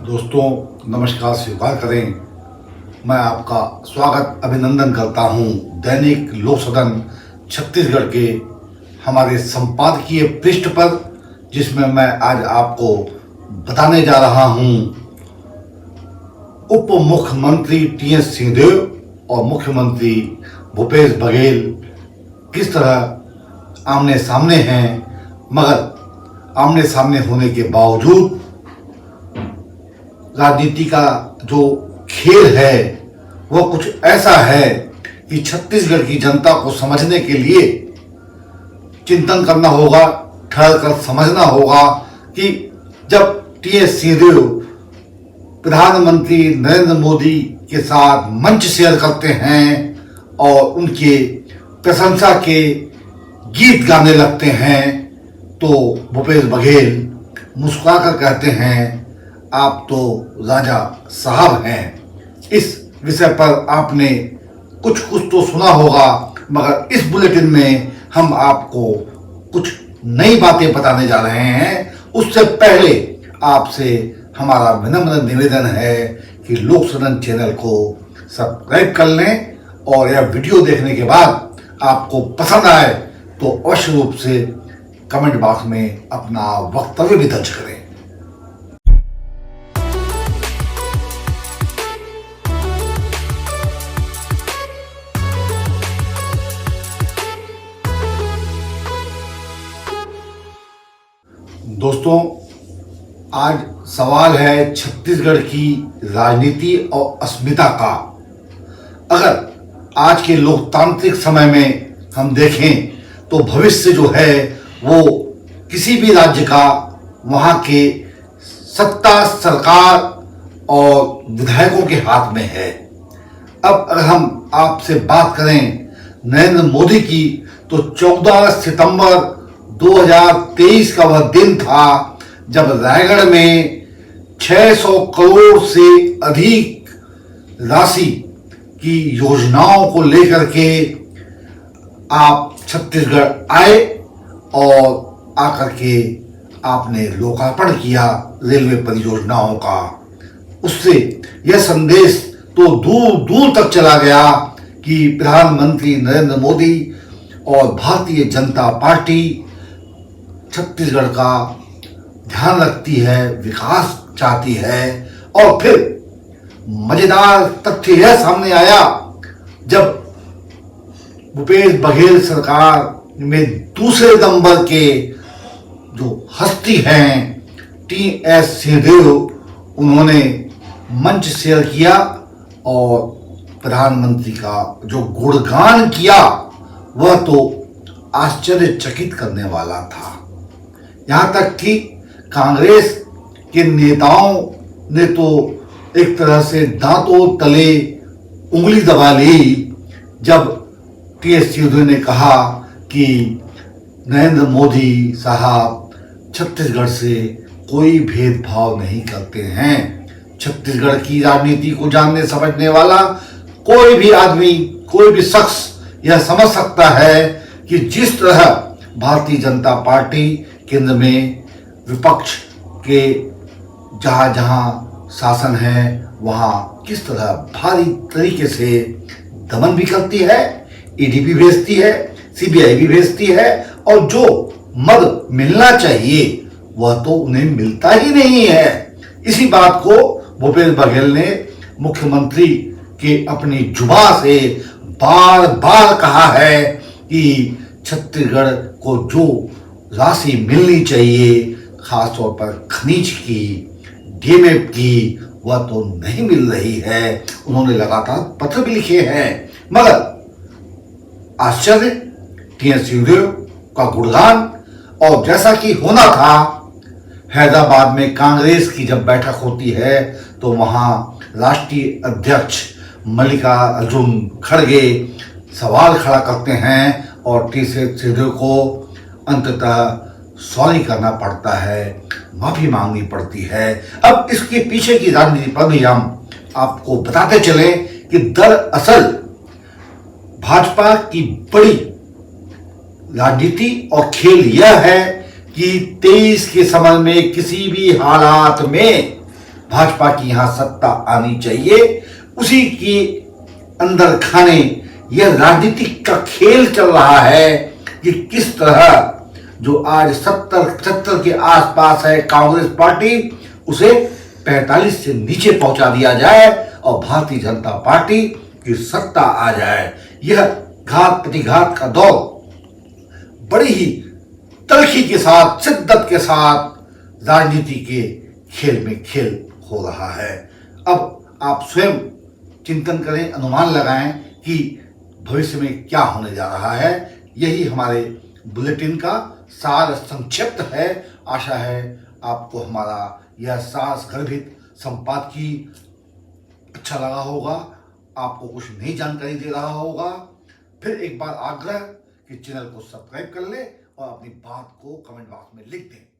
दोस्तों नमस्कार स्वीकार करें। मैं आपका स्वागत अभिनंदन करता हूं दैनिक लोक सदन छत्तीसगढ़ के हमारे संपादकीय पृष्ठ पर, जिसमें मैं आज आपको बताने जा रहा हूं उप मुख्यमंत्री टी.एस. सिंहदेव और मुख्यमंत्री भूपेश बघेल किस तरह आमने सामने हैं, मगर आमने सामने होने के बावजूद राजनीति का जो खेल है वह कुछ ऐसा है कि छत्तीसगढ़ की जनता को समझने के लिए चिंतन करना होगा, ठहर कर समझना होगा कि जब टी.एस. सिंहदेव प्रधानमंत्री नरेंद्र मोदी के साथ मंच शेयर करते हैं और उनके प्रशंसा के गीत गाने लगते हैं, तो भूपेश बघेल मुस्कुराकर कहते हैं, आप तो राजा साहब हैं। इस विषय पर आपने कुछ तो सुना होगा, मगर इस बुलेटिन में हम आपको कुछ नई बातें बताने जा रहे हैं। उससे पहले आपसे हमारा विनम्र निवेदन है कि लोक सदन चैनल को सब्सक्राइब कर लें और यह वीडियो देखने के बाद आपको पसंद आए तो अवश्य रूप से कमेंट बॉक्स में अपना वक्तव्य भी दर्ज करें। दोस्तों, आज सवाल है छत्तीसगढ़ की राजनीति और अस्मिता का। अगर आज के लोकतांत्रिक समय में हम देखें तो भविष्य जो है वो किसी भी राज्य का वहाँ के सत्ता, सरकार और विधायकों के हाथ में है। अब अगर हम आपसे बात करें नरेंद्र मोदी की, तो 14 सितंबर 2023 का वह दिन था जब रायगढ़ में 600 करोड़ से अधिक राशि की योजनाओं को लेकर के आप छत्तीसगढ़ आए और आकर के आपने लोकार्पण किया रेलवे परियोजनाओं का। उससे यह संदेश तो दूर दूर तक चला गया कि प्रधानमंत्री नरेंद्र मोदी और भारतीय जनता पार्टी छत्तीसगढ़ का ध्यान रखती है, विकास चाहती है। और फिर मजेदार तथ्य यह सामने आया जब भूपेश बघेल सरकार में दूसरे नंबर के जो हस्ती हैं टी.एस. सिंहदेव, उन्होंने मंच शेयर किया और प्रधानमंत्री का जो गुणगान किया वह तो आश्चर्यचकित करने वाला था। यहाँ तक कि कांग्रेस के नेताओं ने तो एक तरह से दांतों तले उंगली दबा ली जब टी.एस. सिंहदेव ने कहा कि नरेंद्र मोदी साहब छत्तीसगढ़ से कोई भेदभाव नहीं करते हैं। छत्तीसगढ़ की राजनीति को जानने समझने वाला कोई भी आदमी, कोई भी शख्स यह समझ सकता है कि जिस तरह भारतीय जनता पार्टी केंद्र में विपक्ष के जहाँ जहाँ शासन है वहाँ किस तरह भारी तरीके से दमन भी करती है, ईडी भी भेजती है, सीबीआई भी भेजती है, और जो मद मिलना चाहिए वह तो उन्हें मिलता ही नहीं है। इसी बात को भूपेश बघेल ने मुख्यमंत्री के अपनी जुबान से बार बार कहा है कि छत्तीसगढ़ को जो राशि मिलनी चाहिए, खासतौर पर खनिज की, डीएमएफ की, वह तो नहीं मिल रही है। उन्होंने लगातार पत्र भी लिखे हैं, मगर आश्चर्य, टी.एस. सिंहदेव का गुणगान। और जैसा कि होना था, हैदराबाद में कांग्रेस की जब बैठक होती है तो वहाँ राष्ट्रीय अध्यक्ष मल्लिकार्जुन खड़गे सवाल खड़ा करते हैं और टी.एस. सिंहदेव को अंततः सॉरी करना पड़ता है, माफी मांगनी पड़ती है। अब इसके पीछे की राजनीति पर भी हम आपको बताते चले कि दरअसल भाजपा की बड़ी राजनीति और खेल यह है कि 23 के समय में किसी भी हालात में भाजपा की यहां सत्ता आनी चाहिए, उसी की अंदर खाने यह राजनीतिक का खेल चल रहा है कि किस तरह जो आज 70-75 के आसपास है कांग्रेस पार्टी, उसे 45 से नीचे पहुंचा दिया जाए और भारतीय जनता पार्टी की सत्ता आ जाए। यह घात प्रतिघात का दौर बड़ी ही तलखी के साथ, शिद्दत के साथ राजनीति के खेल में खेल हो रहा है। अब आप स्वयं चिंतन करें, अनुमान लगाएं कि भविष्य में क्या होने जा रहा है। यही हमारे बुलेटिन का सार संक्षिप्त है। आशा है आपको हमारा यह साहस गर्भित संपादकीय अच्छा लगा होगा, आपको कुछ नई जानकारी दे रहा होगा। फिर एक बार आग्रह कि चैनल को सब्सक्राइब कर ले और अपनी बात को कमेंट बॉक्स में लिख दें।